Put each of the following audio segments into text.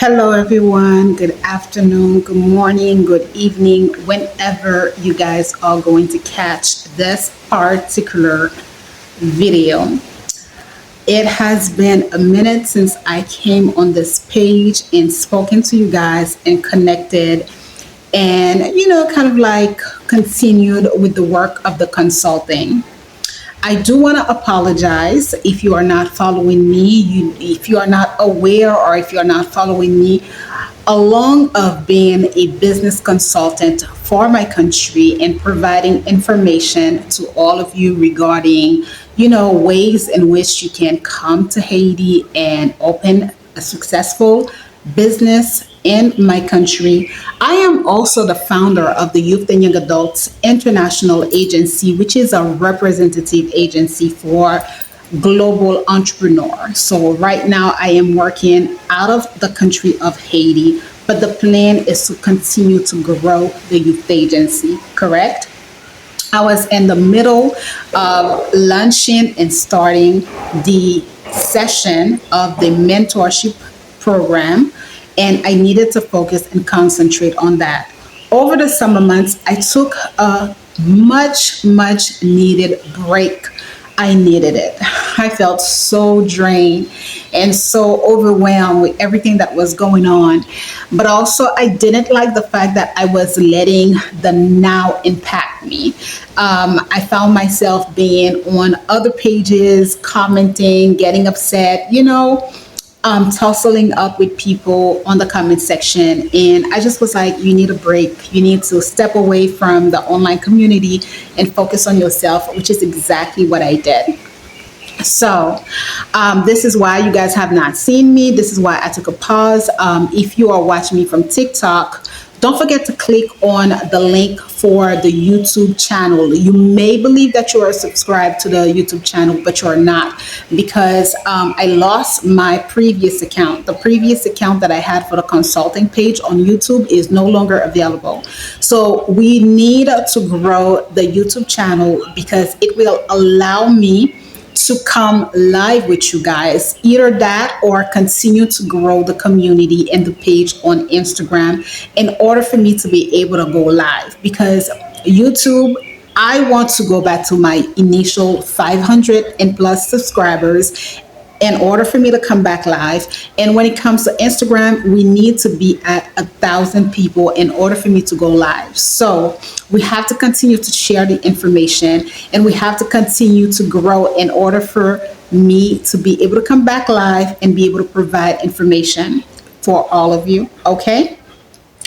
Hello, everyone. Good afternoon, good morning, good evening, whenever you guys are going to catch this particular video. It has been a minute since I came on this page and spoken to you guys and connected and, kind of like continued with the work of the consulting. I do want to apologize if you are not following me, if you are not aware or if you are not following me along of being a business consultant for my country and providing information to all of you regarding, ways in which you can come to Haiti and open a successful business in my country. I am also the founder of the Youth and Young Adults International Agency, which is a representative agency for global entrepreneurs. So right now I am working out of the country of Haiti, but the plan is to continue to grow the youth agency, correct? I was in the middle of launching and starting the session of the mentorship program, and I needed to focus and concentrate on that. Over the summer months, I took a much needed break. I needed it. I felt so drained and so overwhelmed with everything that was going on. But also, I didn't like the fact that I was letting the now impact me. I found myself being on other pages, commenting, getting upset, tussling up with people on the comment section. And I just was like, you need a break. You need to step away from the online community and focus on yourself, which is exactly what I did. So, this is why you guys have not seen me. This is why I took a pause. If you are watching me from TikTok, don't forget to click on the link for the YouTube channel. You may believe that you are subscribed to the YouTube channel, but you're not, because I lost my previous account. The previous account that I had for the consulting page on YouTube is no longer available. So we need to grow the YouTube channel because it will allow me to come live with you guys. Either that or continue to grow the community and the page on Instagram in order for me to be able to go live. Because YouTube, I want to go back to my initial 500 and plus subscribers in order for me to come back live. And when it comes to Instagram, we need to be at 1,000 people in order for me to go live. So we have to continue to share the information and we have to continue to grow in order for me to be able to come back live and be able to provide information for all of you. Okay.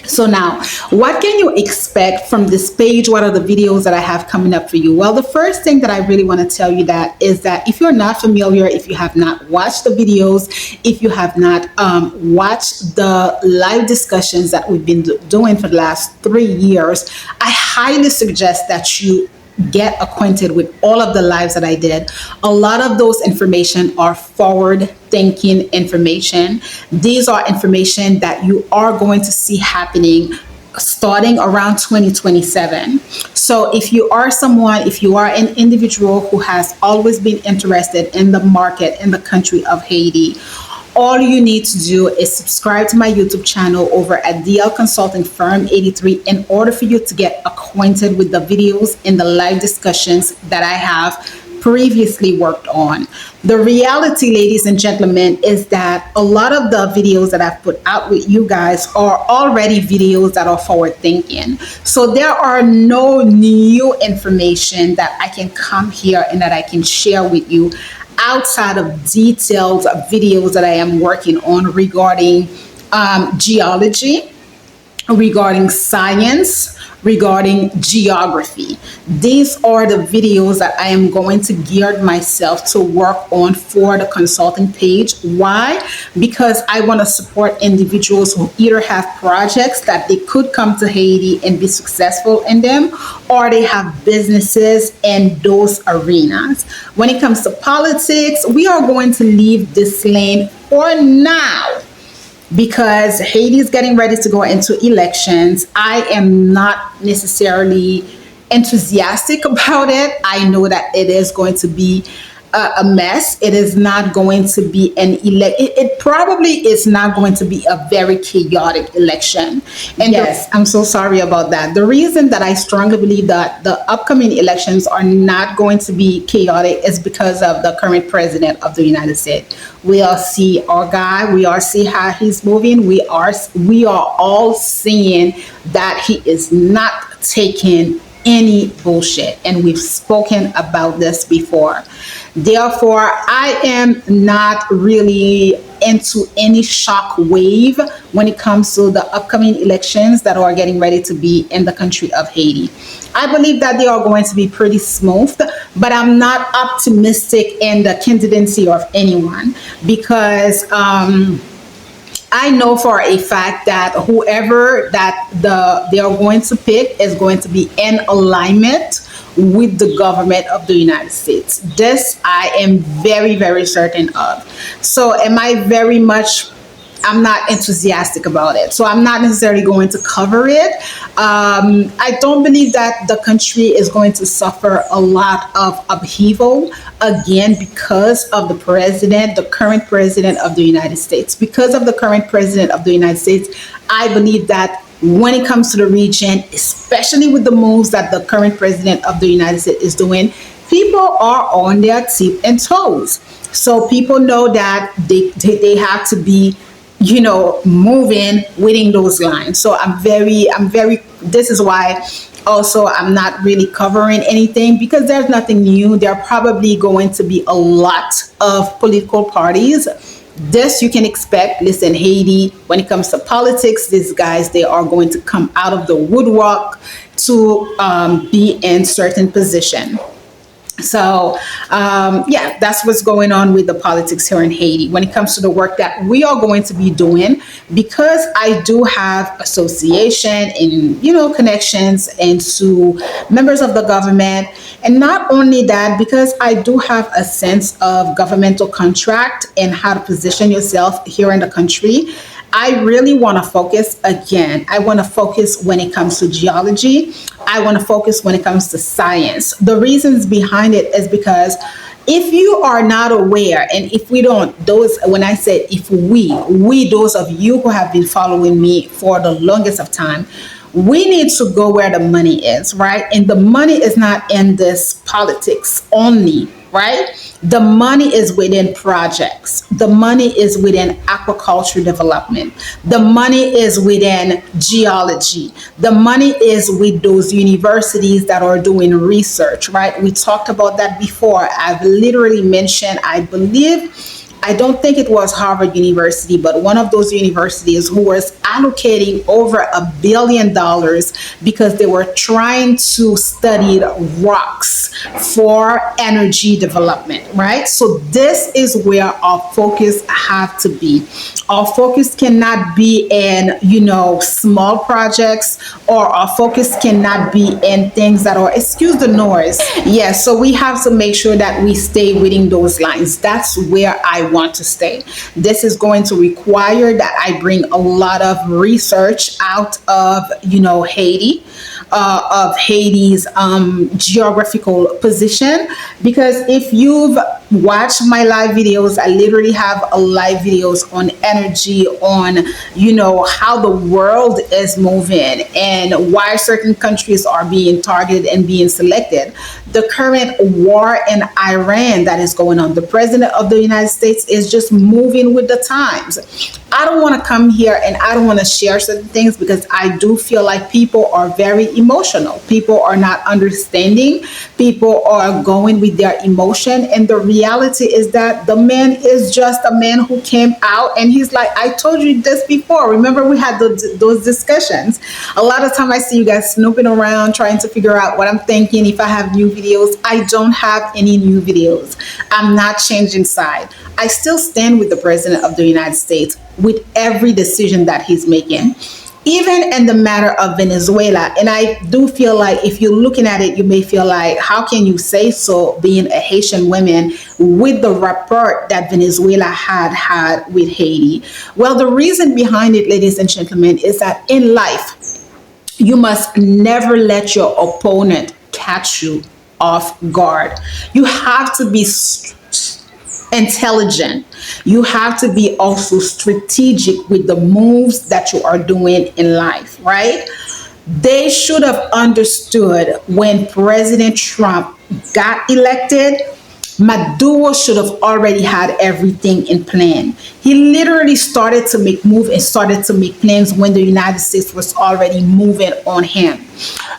So now, what can you expect from this page? What are the videos that I have coming up for you? Well, the first thing that I really want to tell you that is that if you're not familiar, if you have not watched the videos, if you have not watched the live discussions that we've been doing for the last 3 years, I highly suggest that you get acquainted with all of the lives that I did. A lot of those information are forward thinking information. These are information that you are going to see happening starting around 2027. So if you are an individual who has always been interested in the market in the country of Haiti, all you need to do is subscribe to my YouTube channel over at DL Consulting Firm 83 in order for you to get acquainted with the videos and the live discussions that I have previously worked on. The reality, ladies and gentlemen, is that a lot of the videos that I've put out with you guys are already videos that are forward thinking. So there are no new information that I can come here and that I can share with you outside of detailed videos that I am working on regarding geology, regarding science, regarding geography. These are the videos that I am going to gear myself to work on for the consulting page. Why? Because I want to support individuals who either have projects that they could come to Haiti and be successful in them, or they have businesses in those arenas. When it comes to politics, we are going to leave this lane for now, because Haiti is getting ready to go into elections. I am not necessarily enthusiastic about it. I know that it is going to be a mess. It is not going to be an elect. It probably is not going to be a very chaotic election. And yes, I'm so sorry about that. The reason that I strongly believe that the upcoming elections are not going to be chaotic is because of the current president of the United States. We all see our guy. We all see how he's moving. We are all seeing that he is not taking any bullshit. And we've spoken about this before. Therefore, I am not really into any shock wave when it comes to the upcoming elections that are getting ready to be in the country of Haiti. I believe that they are going to be pretty smooth, but I'm not optimistic in the candidacy of anyone because I know for a fact that whoever that they are going to pick is going to be in alignment with the government of the United States. This I am very, very certain of. So am I very much, I'm not enthusiastic about it. So I'm not necessarily going to cover it. I don't believe that the country is going to suffer a lot of upheaval again because of the president, the current president of the United States. Because of the current president of the United States, I believe that when it comes to the region, especially with the moves that the current president of the United States is doing, people are on their tip and toes. So people know that they have to be, moving within those lines. So this is why also I'm not really covering anything because there's nothing new. There are probably going to be a lot of political parties. This you can expect. Listen, Haiti, when it comes to politics, these guys, they are going to come out of the woodwork to be in certain position. So, yeah, that's what's going on with the politics here in Haiti when it comes to the work that we are going to be doing. Because I do have association and, connections into members of the government. And not only that, because I do have a sense of governmental contract and how to position yourself here in the country. I really want to focus again. I want to focus when it comes to geology. I want to focus when it comes to science. The reasons behind it is because if you are not aware, and if we don't, when I said if we, those of you who have been following me for the longest of time, we need to go where the money is, right? And the money is not in this politics only, right? The money is within projects. The money is within aquaculture development. The money is within geology. The money is with those universities that are doing research, right? We talked about that before. I've literally mentioned, I don't think it was Harvard University, but one of those universities who was allocating over $1 billion because they were trying to study rocks for energy development, right? So this is where our focus have to be. Our focus cannot be in, small projects, or our focus cannot be in things that are, excuse the noise. Yes, so we have to make sure that we stay within those lines. That's where I want to stay. This is going to require that I bring a lot of research out of, Haiti, of Haiti's geographical position. Because if you've watched my live videos, I literally have a live videos on energy, on, how the world is moving and why certain countries are being targeted and being selected. The current war in Iran that is going on, the president of the United States is just moving with the times. I don't want to come here and I don't want to share certain things because I do feel like people are very emotional. People are not understanding. People are going with their emotion. And the reality is that the man is just a man who came out and he's like, I told you this before. Remember, we had those discussions. A lot of time I see you guys snooping around trying to figure out what I'm thinking. If I have new videos, I don't have any new videos. I'm not changing side. I still stand with the president of the United States with every decision that he's making, even in the matter of Venezuela. And I do feel like if you're looking at it, you may feel like, how can you say so, being a Haitian woman, with the rapport that Venezuela had with Haiti? Well, the reason behind it, ladies and gentlemen, is that in life, you must never let your opponent catch you off guard. You have to be intelligent. You have to be also strategic with the moves that you are doing in life, right? They should have understood when President Trump got elected. Maduro should have already had everything in plan. He literally started to make move and started to make plans when the United States was already moving on him.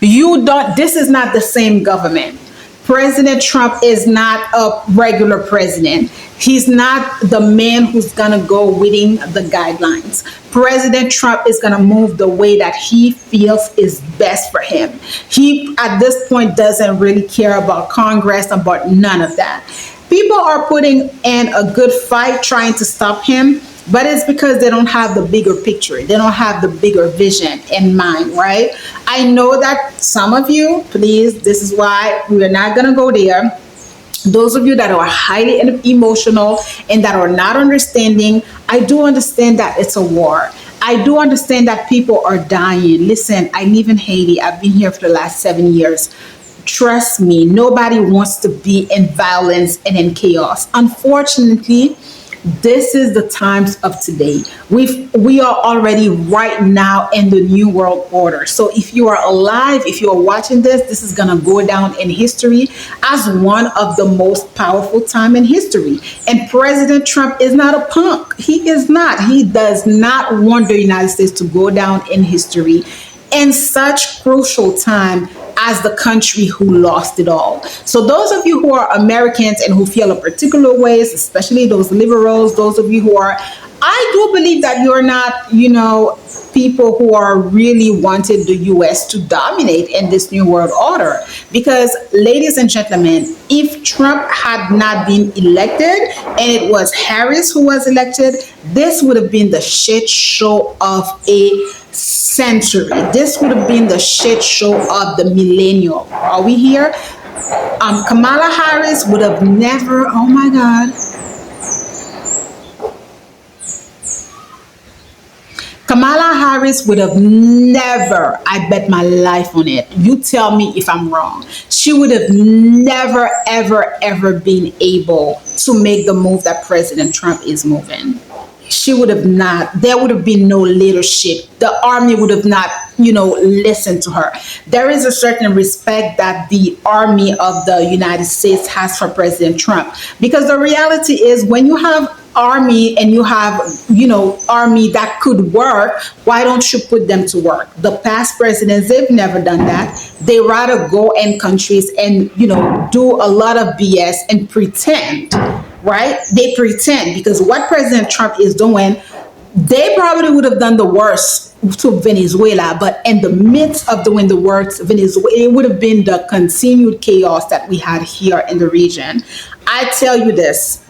You don't, this is not the same government. President Trump is not a regular president. He's not the man who's gonna go within the guidelines. President Trump is gonna move the way that he feels is best for him. He, at this point, doesn't really care about Congress, about none of that. People are putting in a good fight trying to stop him, but it's because they don't have the bigger picture. They don't have the bigger vision in mind, right? I know that some of you, please, this is why we're not gonna go there. Those of you that are highly emotional and that are not understanding, I do understand that it's a war. I do understand that people are dying. Listen, I live in Haiti. I've been here for the last 7 years. Trust me, nobody wants to be in violence and in chaos. Unfortunately, this is the times of today. We are already right now in the new world order. So if you are alive, if you are watching this is gonna go down in history as one of the most powerful time in history. And President Trump is not a punk. He is not. He does not want the United States to go down in history in such crucial time as the country who lost it all. So those of you who are Americans and who feel a particular ways, especially those liberals, those of you who are, I do believe that you're not, people who are really wanted the US to dominate in this new world order. Because ladies and gentlemen, if Trump had not been elected and it was Harris who was elected, this would have been the shit show of a century. This would have been the shit show of the millennium. Are we here? Kamala Harris would have never, oh my God. Kamala Harris would have never, I bet my life on it. You tell me if I'm wrong. She would have never, ever, ever been able to make the move that President Trump is moving. She would have not, there would have been no leadership. The army would have not, listened to her. There is a certain respect that the army of the United States has for President Trump. Because the reality is when you have army and you have, army that could work, why don't you put them to work? The past presidents, they've never done that. They rather go in countries and, do a lot of BS and pretend. Right? They pretend because what President Trump is doing, they probably would have done the worst to Venezuela, but in the midst of doing the worst, Venezuela, it would have been the continued chaos that we had here in the region. I tell you this,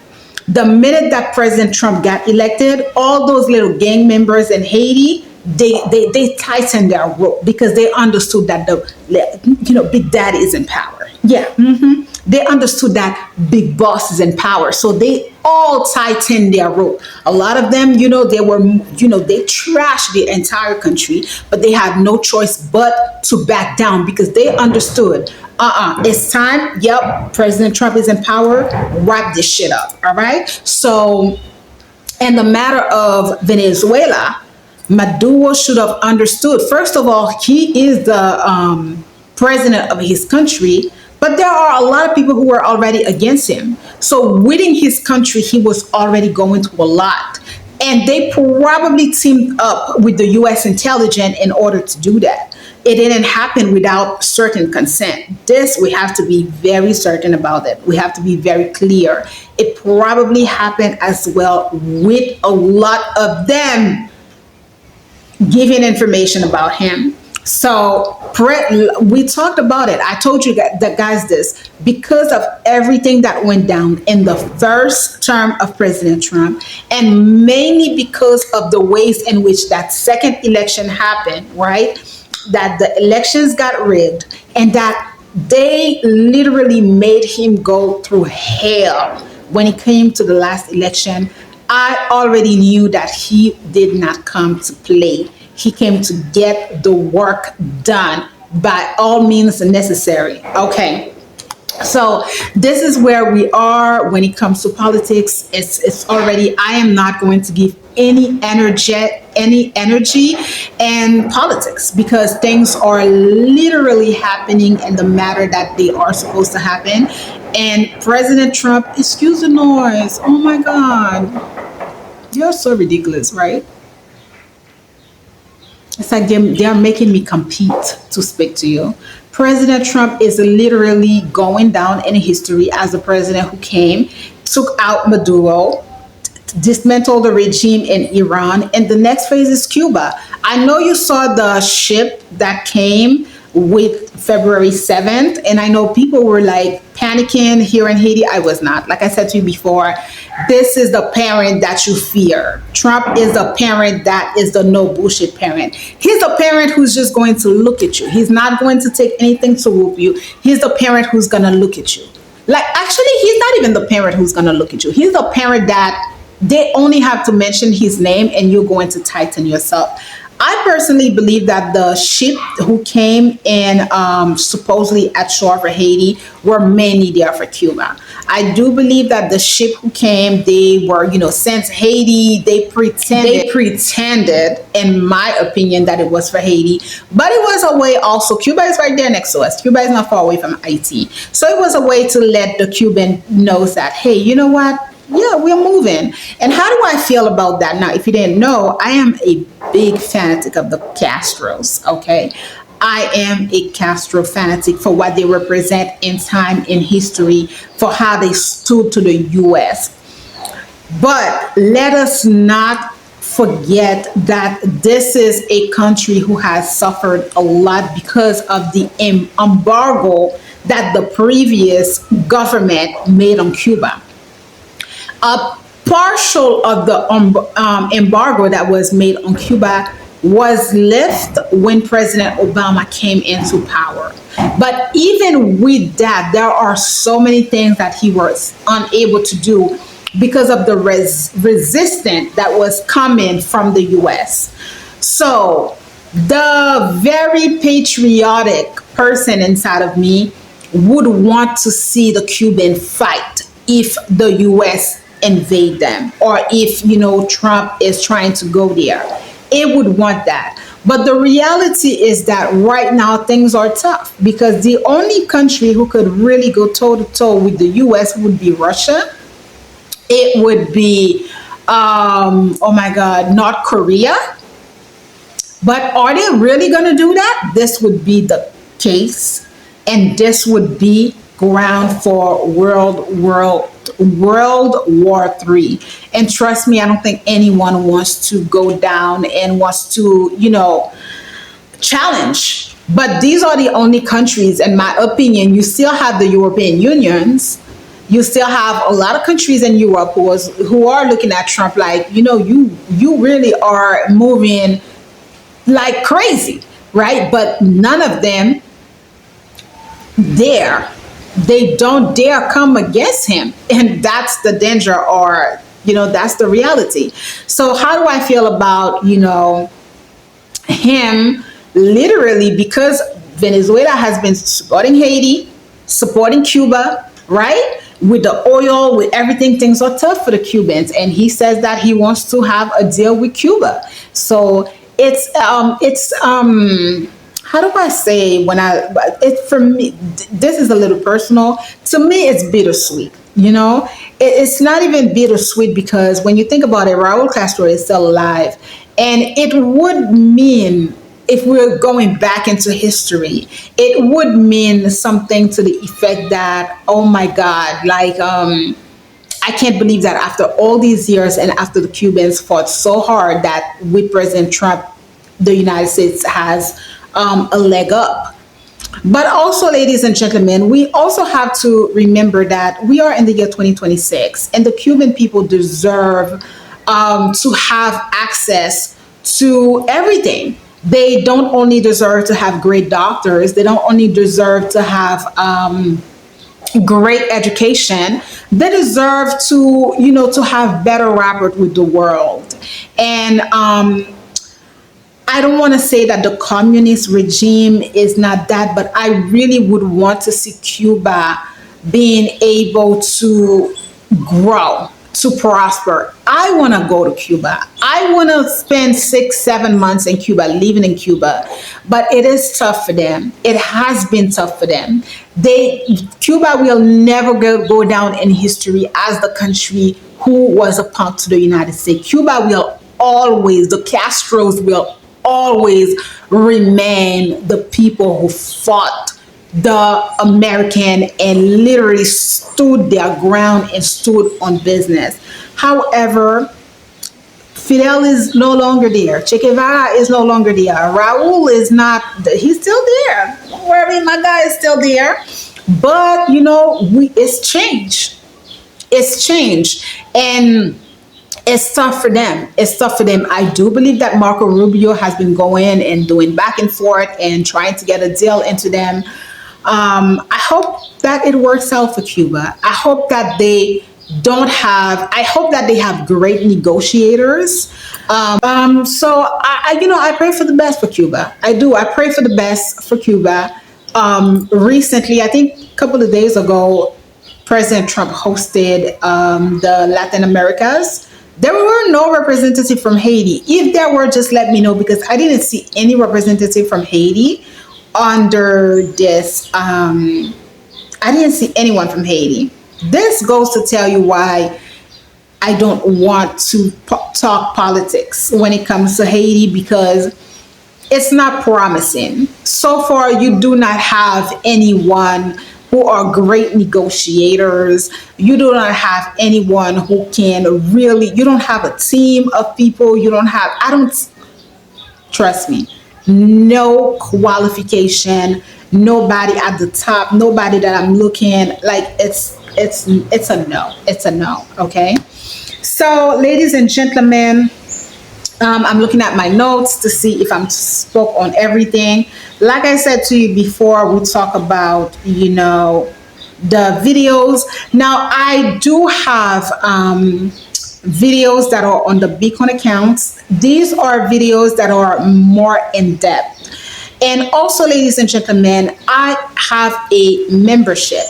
the minute that President Trump got elected, all those little gang members in Haiti, they tightened their rope because they understood that Big Daddy is in power. Yeah. They understood that Big Boss is in power. So they all tightened their rope. A lot of them, they were, they trashed the entire country, but they had no choice but to back down because they understood, it's time. Yep, President Trump is in power. Wrap this shit up. All right. So in the matter of Venezuela, Maduro should have understood. First of all, he is the president of his country, but there are a lot of people who were already against him. So within his country, he was already going through a lot. And they probably teamed up with the US intelligence in order to do that. It didn't happen without certain consent. This, we have to be very certain about it. We have to be very clear. It probably happened as well with a lot of them giving information about him. So we talked about it. I told you that, guys, this because of everything that went down in the first term of President Trump, and mainly because of the ways in which that second election happened, right? That the elections got rigged and that they literally made him go through hell when it came to the last election. I already knew that he did not come to play. He came to get the work done by all means necessary. Okay. So this is where we are when it comes to politics. It's already, I am not going to give any energy and politics, because things are literally happening in the matter that they are supposed to happen. And President Trump, excuse the noise, oh my god, you're so ridiculous, right? It's like they are making me compete to speak to you. President Trump is literally going down in history as the president who came, took out Maduro, dismantle the regime in Iran, and the next phase is Cuba. I know you saw the ship that came with February 7th, and I know people were like panicking here in Haiti. I was not. Like I said to you before, this is the parent that you fear. Trump is the parent that is the no bullshit parent. He's the parent who's just going to look at you. He's not going to take anything to whoop you. He's the parent who's going to look at you. Like, actually, he's not even the parent who's going to look at you. He's the parent that they only have to mention his name and you're going to tighten yourself. I personally believe that the ship who came in supposedly at shore for Haiti were mainly there for Cuba. I do believe that the ship who came, they were, sent to Haiti. They pretended, in my opinion, that it was for Haiti, but it was a way also. Cuba is right there next to us. Cuba is not far away from Haiti, so it was a way to let the Cuban knows that, hey, you know what? Yeah, we're moving. And how do I feel about that? Now, if you didn't know, I am a big fanatic of the Castros, okay? I am a Castro fanatic for what they represent in time in history, for how they stood to the US. But let us not forget that this is a country who has suffered a lot because of the embargo that the previous government made on Cuba. A partial of the embargo that was made on Cuba was lifted when President Obama came into power. But even with that, there are so many things that he was unable to do because of the resistance that was coming from the US. So the very patriotic person inside of me would want to see the Cuban fight if the US invade them, or if Trump is trying to go there. It would want that. But the reality is that right now things are tough, because the only country who could really go toe to toe with the US would be Russia. It would be oh my god, North Korea. But are they really going to do that? This would be the case, and this would be ground for World War III. And trust me, I don't think anyone wants to go down and wants to, challenge. But these are the only countries, in my opinion. You still have the European Unions. You still have a lot of countries in Europe who are looking at Trump like, you really are moving like crazy, right? But none of them dare. They don't dare come against him. And that's the danger, or, that's the reality. So how do I feel about, him literally, because Venezuela has been supporting Haiti, supporting Cuba, right? With the oil, with everything, things are tough for the Cubans. And he says that he wants to have a deal with Cuba. So it's how do I say, it's for me, this is a little personal. To me, it's bittersweet. It's not even bittersweet, because when you think about it, Raul Castro is still alive. And it would mean, if we're going back into history, it would mean something to the effect that, oh my God, like, I can't believe that after all these years, and after the Cubans fought so hard, that with President Trump, the United States has a leg up. But also, ladies and gentlemen, we also have to remember that we are in the year 2026, and the Cuban people deserve to have access to everything. They don't only deserve to have great doctors, they don't only deserve to have great education, they deserve to have better rapport with the world. And I don't want to say that the communist regime is not that, but I really would want to see Cuba being able to grow, to prosper. I want to go to Cuba. I want to spend 6, 7 months in Cuba, living in Cuba, but it is tough for them. It has been tough for them. Cuba will never go down in history as the country who was a punk to the United States. Cuba will always, the Castros will always remain the people who fought the American and literally stood their ground and stood on business. However, Fidel is no longer there. Che Guevara is no longer there. Raul is not, he's still there. Don't worry, my guy is still there. But, it's changed. It's changed. And it's tough for them. It's tough for them. I do believe that Marco Rubio has been going and doing back and forth and trying to get a deal into them. I hope that it works out for Cuba. I hope that they I hope that they have great negotiators. I pray for the best for Cuba. I do. I pray for the best for Cuba. Recently, I think a couple of days ago, President Trump hosted the Latin Americas. There were no representative from Haiti. If there were, just let me know, because I didn't see any representative from Haiti under this. I didn't see anyone from Haiti. This goes to tell you why I don't want to talk politics when it comes to Haiti, because it's not promising. So far, you do not have anyone who are great negotiators. You do not have anyone who can really, you don't have a team of people. Trust me, no qualification, nobody at the top, nobody that I'm looking like. It's a no. It's a no. Okay. So, ladies and gentlemen, I'm looking at my notes to see if I'm spoke on everything. Like I said to you before, we talk about, the videos. Now, I do have videos that are on the Beacon accounts. These are videos that are more in depth. And also, ladies and gentlemen, I have a membership.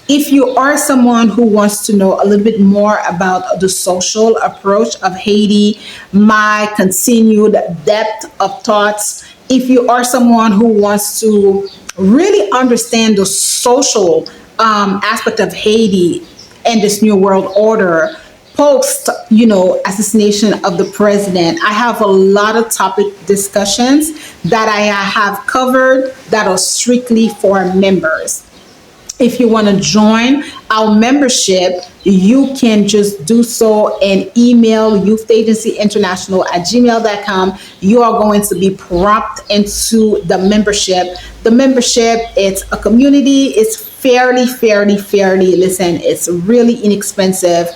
If you are someone who wants to know a little bit more about the social approach of Haiti, my continued depth of thoughts, if you are someone who wants to really understand the social aspect of Haiti and this new world order, post, assassination of the president, I have a lot of topic discussions that I have covered that are strictly for members. If you want to join our membership, you can just do so and email youthagencyinternational@gmail.com. You are going to be prompted into the membership. The membership, it's a community. It's fairly, listen, it's really inexpensive.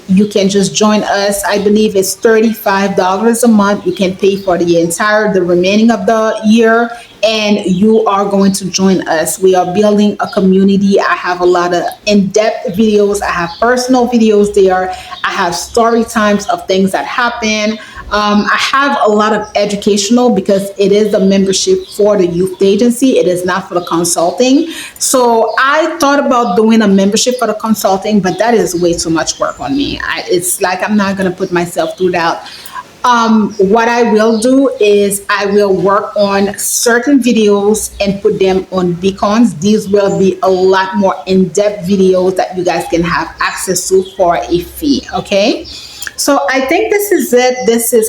You can just join us. I believe it's $35 a month. You can pay for the remaining of the year, and you are going to join us. We are building a community. I have a lot of in-depth videos. I have personal videos there. I have story times of things that happen. I have a lot of educational, because it is a membership for the youth agency. It is not for the consulting. So I thought about doing a membership for the consulting, but that is way too much work on me. It's like I'm not going to put myself through that. What I will do is I will work on certain videos and put them on beacons. These will be a lot more in-depth videos that you guys can have access to for a fee. Okay. So I think this is it.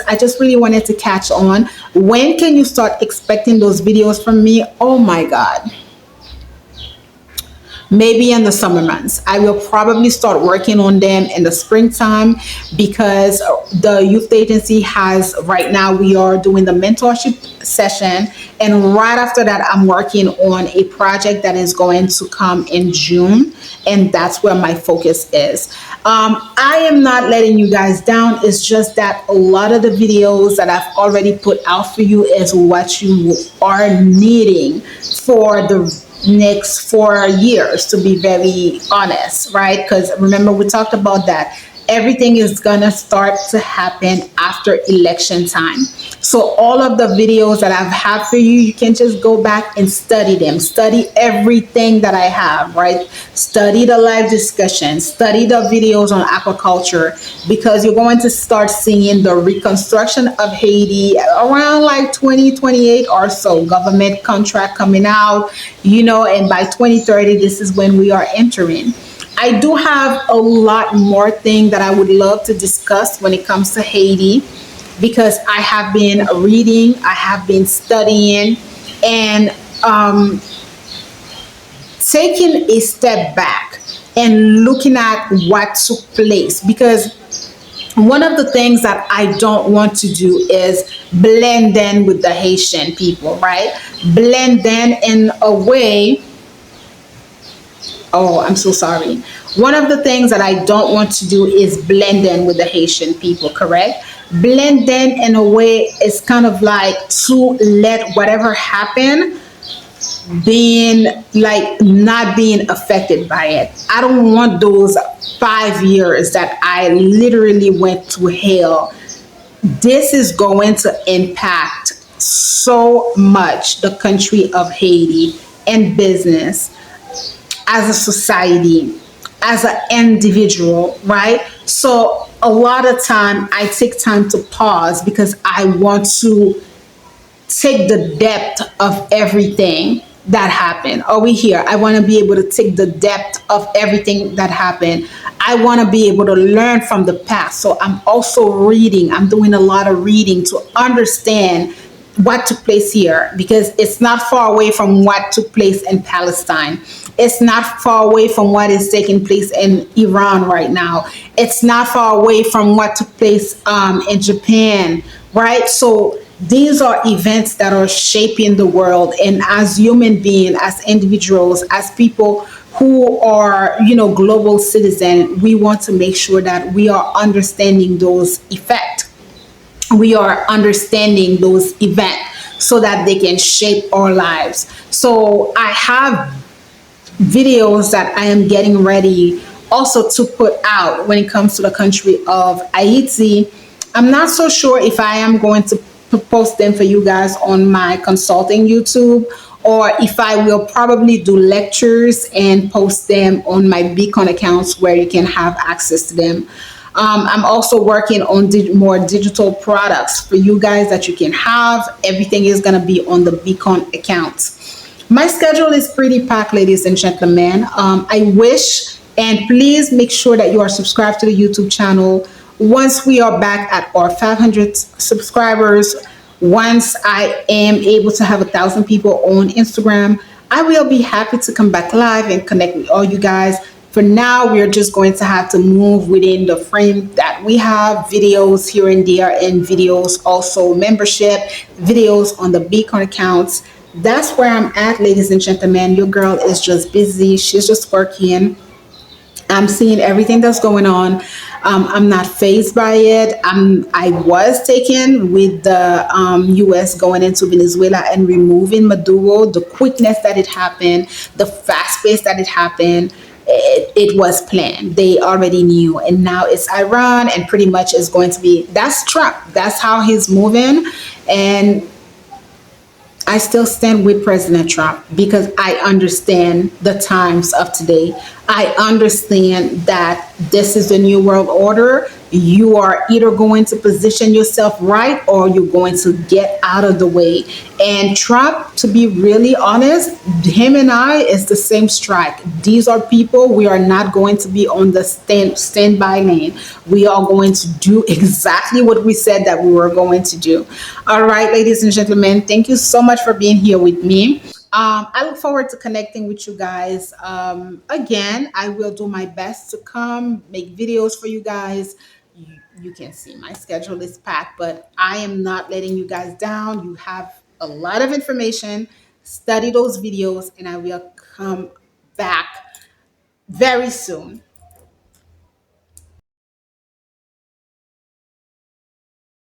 I just really wanted to catch on. When can you start expecting those videos from me? Oh my God. Maybe in the summer months. I will probably start working on them in the springtime, because the youth agency right now we are doing the mentorship session, and right after that I'm working on a project that is going to come in June, and that's where my focus is. I am not letting you guys down. It's just that a lot of the videos that I've already put out for you is what you are needing for the next 4 years, to be very honest, right? Because remember, we talked about that everything is gonna start to happen after election time. So all of the videos that I've had for you, you can just go back and study them. Study everything that I have, right? Study the live discussion, study the videos on aquaculture, because you're going to start seeing the reconstruction of Haiti around like 2028 or so. Government contract coming out, and by 2030, this is when we are entering. I do have a lot more thing that I would love to discuss when it comes to Haiti, because I have been reading, I have been studying, and taking a step back and looking at what took place. Because one of the things that I don't want to do is blend in with the Haitian people, right? Blend in a way. Oh, I'm so sorry. One of the things that I don't want to do is blend in with the Haitian people, correct? Blend in a way is kind of like to let whatever happen being like not being affected by it. I don't want those 5 years that I literally went to hell. This is going to impact so much the country of Haiti and business, as a society, as an individual, right? So a lot of time I take time to pause because I want to take the depth of everything that happened. Are we here? I want to be able to take the depth of everything that happened. I want to be able to learn from the past. So I'm also reading. I'm doing a lot of reading to understand what took place here, because it's not far away from what took place in Palestine. It's not far away from what is taking place in Iran right now. It's not far away from what took place in Japan, right? So these are events that are shaping the world. And as human beings, as individuals, as people who are, global citizens, we want to make sure that we are understanding those effects, we are understanding those events so that they can shape our lives. So I have videos that I am getting ready also to put out when it comes to the country of Haiti. I'm not so sure if I am going to post them for you guys on my consulting YouTube, or if I will probably do lectures and post them on my Beacon accounts where you can have access to them. I'm also working on more digital products for you guys that you can have. Everything is going to be on the Beacon accounts. My schedule is pretty packed, ladies and gentlemen. I wish, and please make sure that you are subscribed to the YouTube channel. Once we are back at our 500 subscribers, once I am able to have 1,000 people on Instagram, I will be happy to come back live and connect with all you guys. For now, we're just going to have to move within the frame that we have, videos here and there, and videos also membership, videos on the Beacon accounts. That's where I'm at, ladies and gentlemen. Your girl is just busy. She's just working. I'm seeing everything that's going on. I'm not phased by it. I was taken with the U.S. going into Venezuela and removing Maduro. The quickness that it happened, the fast pace that it happened, it was planned. They already knew. And now it's Iran, and pretty much is going to be, that's Trump. That's how he's moving. And I still stand with President Trump because I understand the times of today. I understand that this is the new world order. You are either going to position yourself right, or you're going to get out of the way. And Trump, to be really honest, him and I is the same strike. These are people, we are not going to be on the standby lane. We are going to do exactly what we said that we were going to do. All right, ladies and gentlemen, thank you so much for being here with me. I look forward to connecting with you guys. Again, I will do my best to come make videos for you guys. You can see my schedule is packed, but I am not letting you guys down. You have a lot of information. Study those videos, and I will come back very soon.